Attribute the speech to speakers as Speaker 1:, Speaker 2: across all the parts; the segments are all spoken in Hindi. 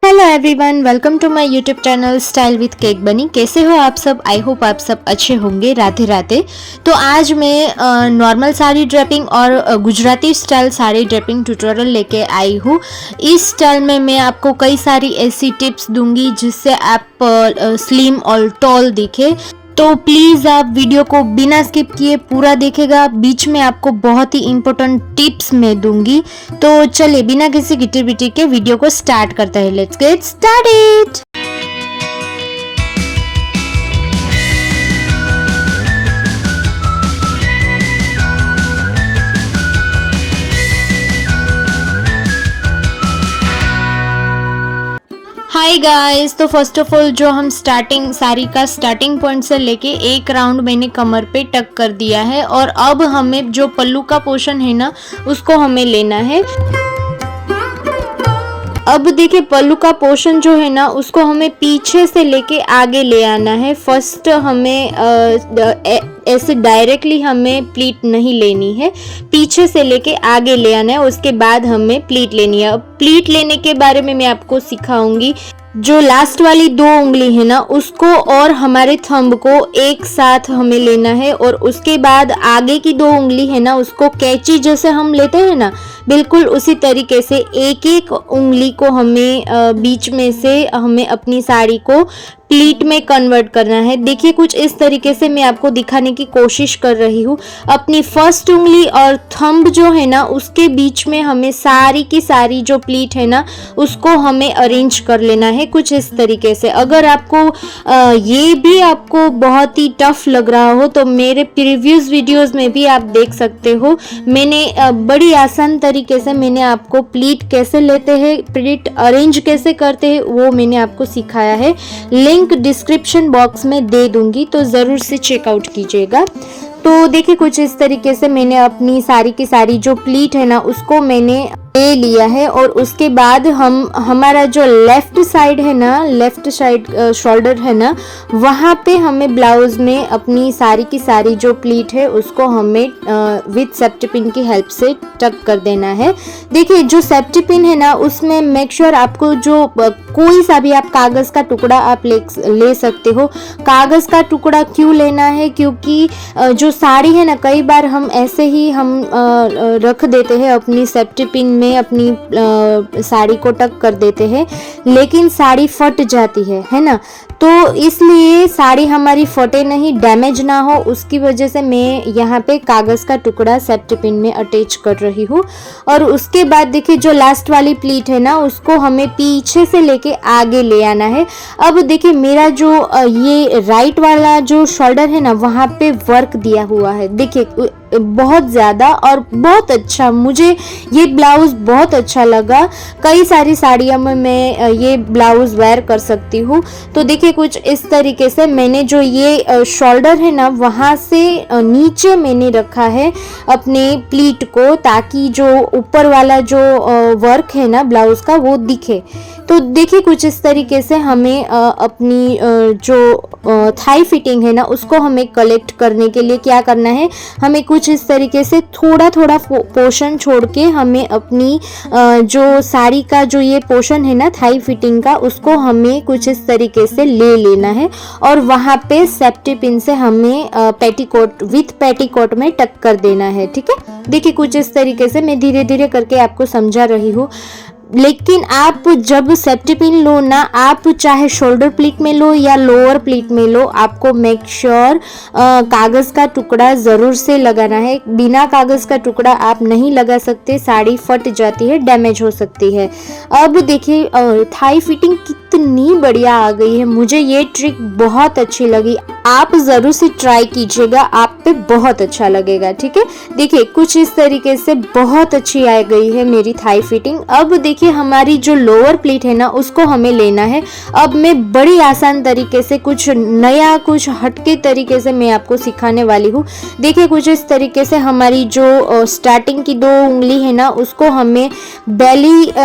Speaker 1: Hello everyone, welcome to my YouTube channel style with cake बनी। कैसे हो आप सब? आई होप आप सब अच्छे होंगे। राधे राधे। तो आज मैं नॉर्मल साड़ी ड्रेपिंग और Gujarati style sari draping tutorial लेके आई हूँ। इस स्टाइल में मैं आपको कई सारी ऐसी टिप्स दूंगी जिससे आप स्लिम और टॉल दिखे। तो प्लीज़ आप वीडियो को बिना स्किप किए पूरा देखेगा। बीच में आपको बहुत ही इम्पोर्टेंट टिप्स मैं दूंगी। तो चलिए बिना किसी गिटी बिटी के वीडियो को स्टार्ट करते हैं। Let's get started. Hi guys, तो फर्स्ट ऑफ ऑल जो हम साड़ी का स्टार्टिंग पॉइंट से लेके एक राउंड मैंने कमर पे टक कर दिया है और अब हमें जो पल्लू का पोर्शन है ना उसको हमें लेना है। अब देखिए पल्लू का पोर्शन जो है ना उसको हमें पीछे से लेके आगे ले आना है। फर्स्ट हमें ऐसे डायरेक्टली हमें प्लीट नहीं लेनी है, पीछे से लेके आगे ले आना है। उसके बाद हमें प्लीट लेनी है। अब प्लीट लेने के बारे में मैं आपको सिखाऊंगी। जो लास्ट वाली 2 उंगली है ना उसको और हमारे थंब को एक साथ हमें लेना है और उसके बाद आगे की 2 उंगली है ना उसको कैंची जैसे हम लेते हैं ना बिल्कुल उसी तरीके से एक एक उंगली को हमें बीच में से हमें अपनी साड़ी को प्लीट में कन्वर्ट करना है। देखिए कुछ इस तरीके से मैं आपको दिखाने की कोशिश कर रही हूँ। अपनी फर्स्ट उंगली और थंब जो है ना उसके बीच में हमें सारी की सारी जो प्लीट है ना उसको हमें अरेंज कर लेना है कुछ इस तरीके से। अगर आपको ये भी आपको बहुत ही टफ लग रहा हो तो मेरे प्रीवियस वीडियोस में भी आप देख सकते हो। मैंने बड़ी आसान तरीके से मैंने आपको प्लीट कैसे लेते हैं, प्लीट अरेंज कैसे करते हैं वो मैंने आपको सिखाया है। लिंक डिस्क्रिप्शन बॉक्स में दे दूंगी तो ज़रूर से चेकआउट कीजिएगा। तो देखिए कुछ इस तरीके से मैंने अपनी सारी की सारी जो प्लीट है ना उसको मैंने ले लिया है और उसके बाद हमारा जो लेफ्ट साइड है ना, लेफ्ट साइड शोल्डर है ना वहाँ पे हमें ब्लाउज में अपनी सारी की सारी जो प्लीट है उसको हमें विद सेफ्टी पिन की हेल्प से टक कर देना है। देखिए जो सेफ्टी पिन है ना उसमें मेक श्योर आपको जो कोई सा भी आप कागज़ का टुकड़ा आप ले सकते हो। कागज़ का टुकड़ा क्यों लेना है? क्योंकि जो साड़ी है ना कई बार हम ऐसे ही हम रख देते हैं अपनी सेफ्टी पिन में, अपनी साड़ी को टक कर देते हैं लेकिन साड़ी फट जाती है ना। तो इसलिए साड़ी हमारी फटे नहीं, डैमेज ना हो, उसकी वजह से मैं यहाँ पे कागज़ का टुकड़ा सेफ्टी पिन में अटैच कर रही हूँ। और उसके बाद देखिए जो लास्ट वाली प्लीट है ना उसको हमें पीछे से लेके आगे ले आना है। अब देखिए मेरा जो ये राइट वाला जो शोल्डर है ना वहाँ पे वर्क दिया हुआ है। देखिए बहुत ज़्यादा और बहुत अच्छा, मुझे ये ब्लाउज़ बहुत अच्छा लगा। कई सारी साड़ियों में मैं ये ब्लाउज़ वेयर कर सकती हूँ। तो देखिए कुछ इस तरीके से मैंने जो ये शोल्डर है ना वहाँ से नीचे मैंने रखा है अपने प्लीट को ताकि जो ऊपर वाला जो वर्क है ना ब्लाउज़ का वो दिखे। तो देखिए कुछ इस तरीके से हमें अपनी जो थाई फिटिंग है ना उसको हमें कलेक्ट करने के लिए क्या करना है, हमें कुछ इस तरीके से थोड़ा थोड़ा पोर्शन छोड़ के हमें अपनी जो साड़ी का जो ये पोर्शन है ना थाई फिटिंग का उसको हमें कुछ इस तरीके से ले लेना है और वहाँ पे सेफ्टी पिन से हमें पेटीकोट विथ पेटीकोट में टक कर देना है। ठीक है, देखिए कुछ इस तरीके से मैं धीरे धीरे करके आपको समझा रही हूँ। लेकिन आप जब सेफ्टी पिन लो ना, आप चाहे शोल्डर प्लीट में लो या लोअर प्लीट में लो, आपको मेक श्योर कागज़ का टुकड़ा ज़रूर से लगाना है। बिना कागज़ का टुकड़ा आप नहीं लगा सकते, साड़ी फट जाती है, डैमेज हो सकती है। अब देखिए थाई फिटिंग कितनी बढ़िया आ गई है, मुझे ये ट्रिक बहुत अच्छी लगी। आप ज़रूर से ट्राई कीजिएगा, आप पे बहुत अच्छा लगेगा। ठीक है, देखिए कुछ इस तरीके से बहुत अच्छी आ गई है मेरी थाई फिटिंग। अब देखिए हमारी जो लोअर प्लीट है ना उसको हमें लेना है। अब मैं बड़ी आसान तरीके से कुछ नया कुछ हटके तरीके से मैं आपको सिखाने वाली हूँ। देखिए कुछ इस तरीके से हमारी जो स्टार्टिंग की 2 उंगली है ना उसको हमें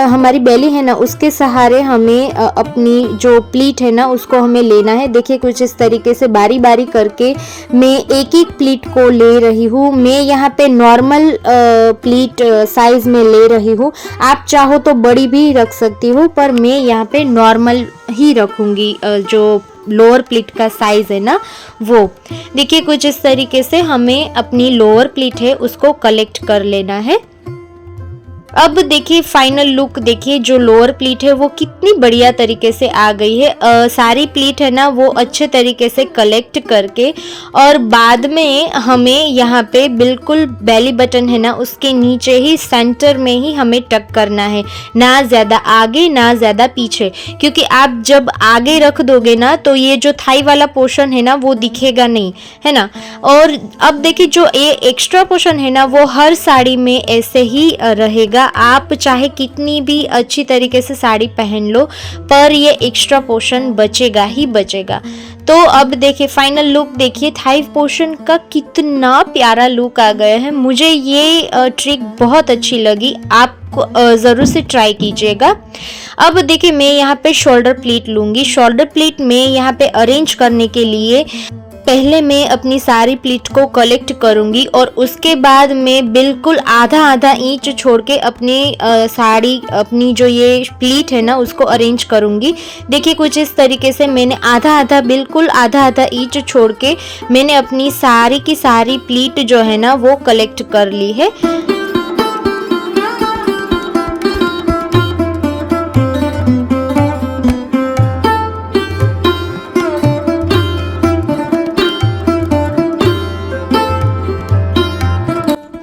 Speaker 1: हमारी बेली है ना उसके सहारे हमें अपनी जो प्लीट है ना उसको हमें लेना है। देखिए कुछ इस तरीके से बारी बारी करके मैं एक एक प्लीट प्लीट को ले रही हूँ। मैं यहाँ पे नॉर्मल प्लीट साइज में ले रही हूँ। आप चाहो तो बड़ी भी रख सकती हो, पर मैं यहाँ पे नॉर्मल ही रखूँगी। जो लोअर प्लीट का साइज है ना, वो देखिए कुछ इस तरीके से हमें अपनी लोअर प्लीट है उसको कलेक्ट कर लेना है। अब देखिए फाइनल लुक देखिए, जो लोअर प्लीट है वो कितनी बढ़िया तरीके से आ गई है। सारी प्लीट है ना वो अच्छे तरीके से कलेक्ट करके, और बाद में हमें यहाँ पे बिल्कुल बेली बटन है ना उसके नीचे ही सेंटर में ही हमें टक करना है, ना ज़्यादा आगे ना ज़्यादा पीछे, क्योंकि आप जब आगे रख दोगे ना तो ये जो थाई वाला पोर्शन है ना वो दिखेगा नहीं, है ना। और अब देखिए जो ये एक्स्ट्रा पोर्शन है ना वो हर साड़ी में ऐसे ही रहेगा। आप चाहे कितनी भी अच्छी तरीके से साड़ी पहन लो, पर ये एक्स्ट्रा पोर्शन बचेगा ही बचेगा। तो अब देखिए फाइनल लुक देखिए, थाई पोर्शन का कितना प्यारा लुक आ गया है। मुझे ये ट्रिक बहुत अच्छी लगी, आप ज़रूर से ट्राई कीजिएगा। अब देखिए मैं यहाँ पे शोल्डर प्लीट लूँगी। शोल्डर प्लीट में यहाँ पे अरेंज करने के लिए पहले मैं अपनी सारी प्लीट को कलेक्ट करूंगी, और उसके बाद मैं बिल्कुल आधा आधा इंच छोड़ के अपनी साड़ी, अपनी जो ये प्लीट है ना उसको अरेंज करूंगी। देखिए कुछ इस तरीके से मैंने आधा आधा, बिल्कुल आधा आधा इंच छोड़ के मैंने अपनी सारी की सारी प्लीट जो है ना वो कलेक्ट कर ली है।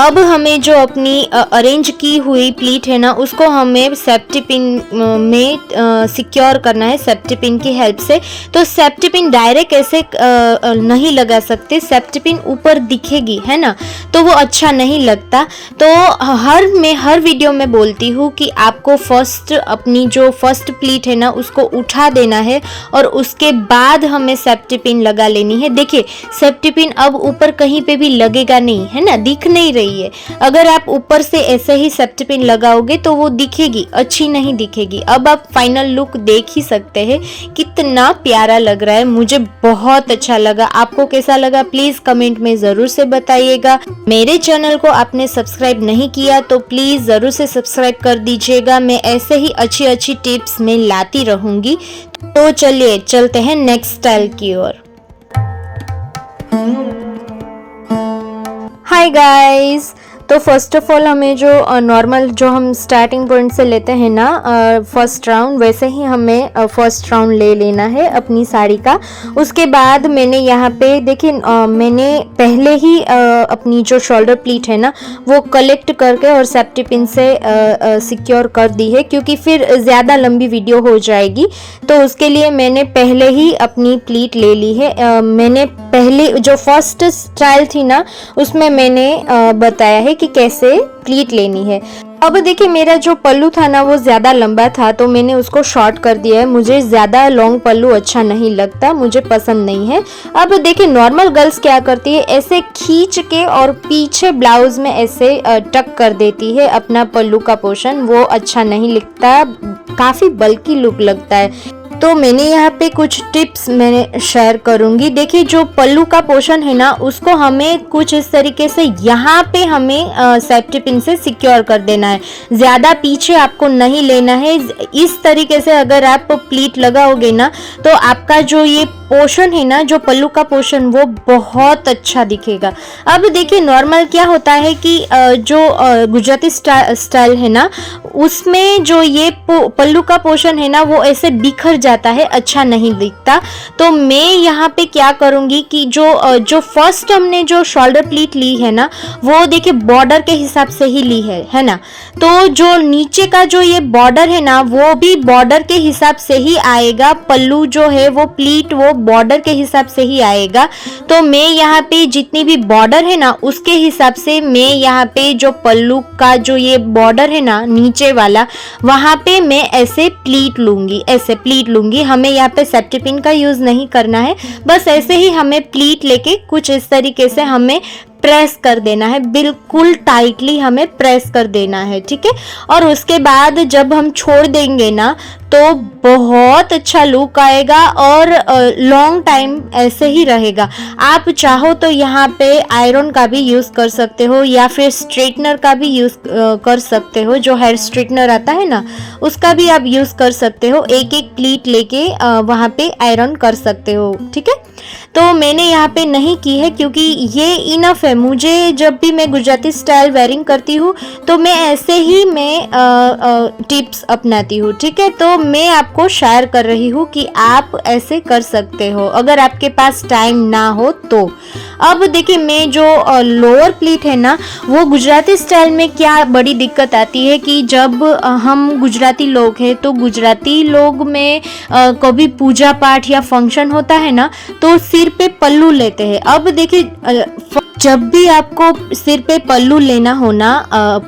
Speaker 1: अब हमें जो अपनी अरेंज की हुई प्लीट है ना उसको हमें सेफ्टी पिन में सिक्योर करना है, सेफ्टी पिन की हेल्प से। तो सेफ्टी पिन डायरेक्ट ऐसे नहीं लगा सकते, सेफ्टी पिन ऊपर दिखेगी, है ना, तो वो अच्छा नहीं लगता। तो मैं हर वीडियो में बोलती हूँ कि आपको फर्स्ट अपनी जो फर्स्ट प्लीट है ना उसको उठा देना है, और उसके बाद हमें सेफ्टी पिन लगा लेनी है। देखिए सेफ्टी पिन अब ऊपर कहीं पे भी लगेगा नहीं, है ना, दिख नहीं रही है। अगर आप ऊपर से ऐसे ही सेफ्टी पिन लगाओगे तो वो दिखेगी, अच्छी नहीं दिखेगी। अब आप फाइनल लुक देख ही सकते हैं कितना प्यारा लग रहा है। मुझे बहुत अच्छा लगा। आपको कैसा लगा प्लीज कमेंट में जरूर से बताइएगा। मेरे चैनल को आपने सब्सक्राइब नहीं किया तो प्लीज जरूर से सब्सक्राइब कर दीजिएगा। मैं ऐसे ही अच्छी अच्छी टिप्स में लाती रहूंगी। तो चलिए चलते हैं नेक्स्ट स्टाइल की ओर। हाय गाइस, तो फर्स्ट ऑफ ऑल हमें जो नॉर्मल जो हम स्टार्टिंग पॉइंट से लेते हैं ना फर्स्ट राउंड, वैसे ही हमें फर्स्ट राउंड ले लेना है अपनी साड़ी का। उसके बाद मैंने यहाँ पे देखिए मैंने पहले ही अपनी जो शोल्डर प्लीट है ना वो कलेक्ट करके और सेफ्टी पिन से सिक्योर कर दी है, क्योंकि फिर ज़्यादा लंबी वीडियो हो जाएगी। तो उसके लिए मैंने पहले ही अपनी प्लीट ले ली है। मैंने पहले जो फर्स्ट स्टाइल थी ना उसमें मैंने बताया है कि कैसे प्लीट लेनी है। अब देखिए मेरा जो पल्लू था ना वो ज़्यादा लंबा था तो मैंने उसको शॉर्ट कर दिया है। मुझे ज़्यादा लॉन्ग पल्लू अच्छा नहीं लगता, मुझे पसंद नहीं है। अब देखिए नॉर्मल गर्ल्स क्या करती है, ऐसे खींच के और पीछे ब्लाउज में ऐसे टक कर देती है अपना पल्लू का पोर्शन, वो अच्छा नहीं लगता, काफ़ी बल्की लुक लगता है। तो मैंने यहाँ पे कुछ टिप्स मैंने शेयर करूँगी। देखिए जो पल्लू का पोर्शन है ना उसको हमें कुछ इस तरीके से यहाँ पे हमें सेफ्टी पिन से सिक्योर कर देना है, ज़्यादा पीछे आपको नहीं लेना है। इस तरीके से अगर आप प्लीट लगाओगे ना तो आपका जो ये पोर्शन है ना, जो पल्लू का पोर्शन, वो बहुत अच्छा दिखेगा। अब देखिए नॉर्मल क्या होता है कि जो गुजराती स्टाइल है ना उसमें जो ये पल्लू का पोर्शन है ना वो ऐसे बिखर जाता है, अच्छा नहीं दिखता। तो मैं यहाँ पे क्या करूँगी कि जो फर्स्ट हमने जो शोल्डर प्लीट ली है ना वो देखिए बॉर्डर के हिसाब से ही ली है ना, तो जो नीचे का जो ये बॉर्डर है ना वो भी बॉर्डर के हिसाब से ही आएगा। पल्लू जो है वो प्लीट वो बॉर्डर के हिसाब से ही आएगा। तो मैं यहाँ पे जितनी भी बॉर्डर है ना उसके हिसाब से मैं यहाँ पे जो पल्लू का जो ये बॉर्डर है ना नीचे वाला, वहां पे मैं ऐसे प्लीट लूंगी, ऐसे प्लीट लूंगी। हमें यहाँ पे सेफ्टी पिन का यूज नहीं करना है, बस ऐसे ही हमें प्लीट लेके कुछ इस तरीके से हमें प्रेस कर देना है, बिल्कुल टाइटली हमें प्रेस कर देना है, ठीक है। और उसके बाद जब हम छोड़ देंगे ना तो बहुत अच्छा लुक आएगा और लॉन्ग टाइम ऐसे ही रहेगा। आप चाहो तो यहाँ पे आयरन का भी यूज़ कर सकते हो या फिर स्ट्रेटनर का भी यूज़ कर सकते हो, जो हेयर स्ट्रेटनर आता है ना उसका भी आप यूज़ कर सकते हो। एक एक प्लीट लेके वहाँ पे आयरन कर सकते हो, ठीक है। तो मैंने यहाँ पे नहीं की है क्योंकि ये इनफ है मुझे। जब भी मैं गुजराती स्टाइल वेयरिंग करती हूँ तो मैं ऐसे ही टिप्स अपनाती हूँ, ठीक है। तो मैं आपको शेयर कर रही हूँ कि आप ऐसे कर सकते हो अगर आपके पास टाइम ना हो तो। अब देखिए मैं जो लोअर प्लीट है ना वो गुजराती स्टाइल में क्या बड़ी दिक्कत आती है कि जब हम गुजराती लोग हैं तो गुजराती लोग में कभी पूजा पाठ या फंक्शन होता है ना तो सिर पे पल्लू लेते हैं। अब देखिए जब भी आपको सिर पे पल्लू लेना हो ना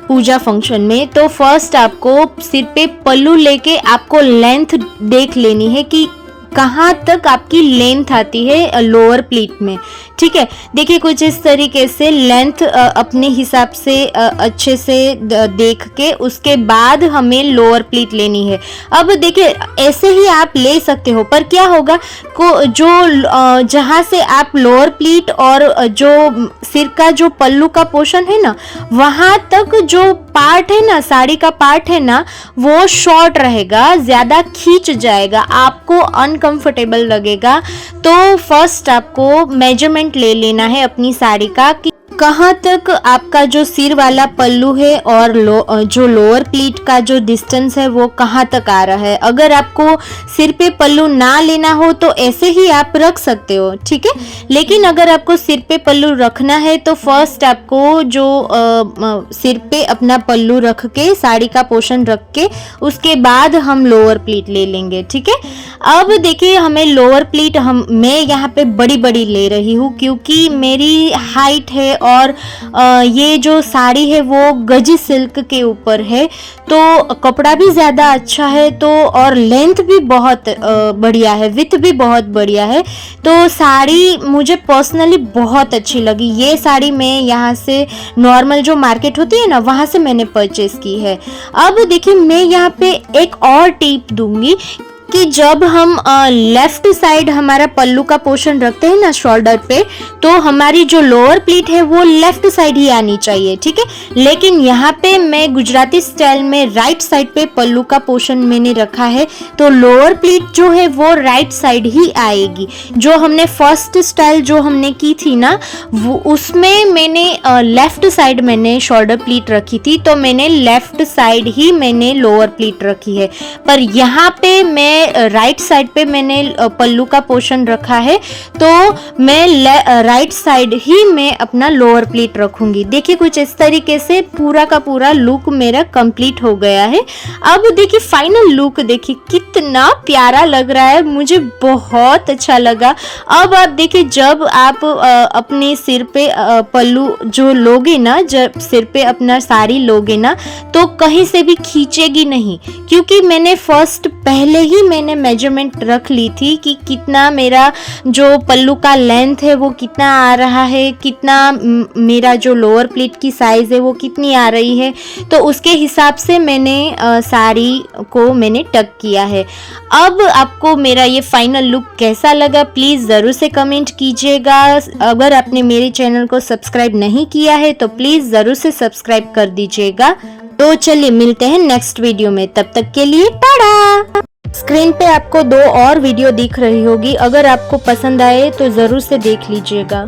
Speaker 1: पूजा फंक्शन में तो फर्स्ट आपको सिर पे पल्लू लेके आपको लेंथ देख लेनी है कि कहाँ तक आपकी लेंथ आती है लोअर प्लीट में, ठीक है। देखिए कुछ इस तरीके से लेंथ अपने हिसाब से अच्छे से देख के उसके बाद हमें लोअर प्लीट लेनी है। अब देखिए ऐसे ही आप ले सकते हो पर क्या होगा को जो जहाँ से आप लोअर प्लीट और जो सिर का जो पल्लू का पोर्शन है ना वहाँ तक जो पार्ट है ना साड़ी का पार्ट है ना वो शॉर्ट रहेगा, ज़्यादा खींच जाएगा, आपको अनकंफर्टेबल लगेगा। तो फर्स्ट आपको मेजरमेंट ले लेना है अपनी साड़ी का कि कहाँ तक आपका जो सिर वाला पल्लू है और जो लोअर प्लीट का जो डिस्टेंस है वो कहाँ तक आ रहा है। अगर आपको सिर पे पल्लू ना लेना हो तो ऐसे ही आप रख सकते हो, ठीक है। लेकिन अगर आपको सिर पे पल्लू रखना है तो फर्स्ट आपको जो सिर पे अपना पल्लू रख के साड़ी का पोर्शन रख के उसके बाद हम लोअर प्लीट ले लेंगे, ठीक है। अब देखिए हमें लोअर प्लीट मैं यहाँ पे बड़ी बड़ी ले रही हूँ क्योंकि मेरी हाइट है और ये जो साड़ी है वो गजी सिल्क के ऊपर है तो कपड़ा भी ज़्यादा अच्छा है तो और लेंथ भी बहुत बढ़िया है, विथ भी बहुत बढ़िया है। तो साड़ी मुझे पर्सनली बहुत अच्छी लगी। ये साड़ी मैं यहाँ से नॉर्मल जो मार्केट होती है ना वहाँ से मैंने परचेस की है। अब देखिए मैं यहाँ पे एक और टिप दूंगी कि जब हम लेफ्ट साइड हमारा पल्लू का पोर्शन रखते हैं ना शोल्डर पे तो हमारी जो लोअर प्लीट है वो लेफ्ट साइड ही आनी चाहिए, ठीक है। लेकिन यहाँ पे मैं गुजराती स्टाइल में राइट साइड पे पल्लू का पोर्शन मैंने रखा है तो लोअर प्लीट जो है वो राइट साइड ही आएगी। जो हमने फर्स्ट स्टाइल जो हमने की थी ना वो उसमें मैंने लेफ्ट साइड मैंने शोल्डर प्लीट रखी थी तो मैंने लेफ्ट साइड ही मैंने लोअर प्लीट रखी है। पर यहाँ पे मैं राइट साइड पे मैंने पल्लू का पोर्शन रखा है तो मैं राइट साइड ही मैं अपना लोअर प्लीट रखूंगी। देखिए कुछ इस तरीके से पूरा का पूरा लुक मेरा कंप्लीट हो गया है। अब देखिए फाइनल लुक देखिए कितना प्यारा लग रहा है, मुझे बहुत अच्छा लगा। अब आप देखिए जब आप अपने सिर पे पल्लू जो लोगे ना, जब सिर पे अपना साड़ी लोगे ना तो कहीं से भी खींचेगी नहीं क्योंकि मैंने फर्स्ट पहले ही मैंने मेजरमेंट रख ली थी कि कितना मेरा जो पल्लू का लेंथ है वो कितना आ रहा है, कितना मेरा जो लोअर प्लीट की साइज है वो कितनी आ रही है। तो उसके हिसाब से मैंने साड़ी को मैंने टक किया है। अब आपको मेरा ये फाइनल लुक कैसा लगा प्लीज़ ज़रूर से कमेंट कीजिएगा। अगर आपने मेरे चैनल को सब्सक्राइब नहीं किया है तो प्लीज़ ज़रूर से सब्सक्राइब कर दीजिएगा। तो चलिए मिलते हैं नेक्स्ट वीडियो में, तब तक के लिए टाटा। स्क्रीन पे आपको 2 और वीडियो दिख रही होगी, अगर आपको पसंद आए तो ज़रूर से देख लीजिएगा।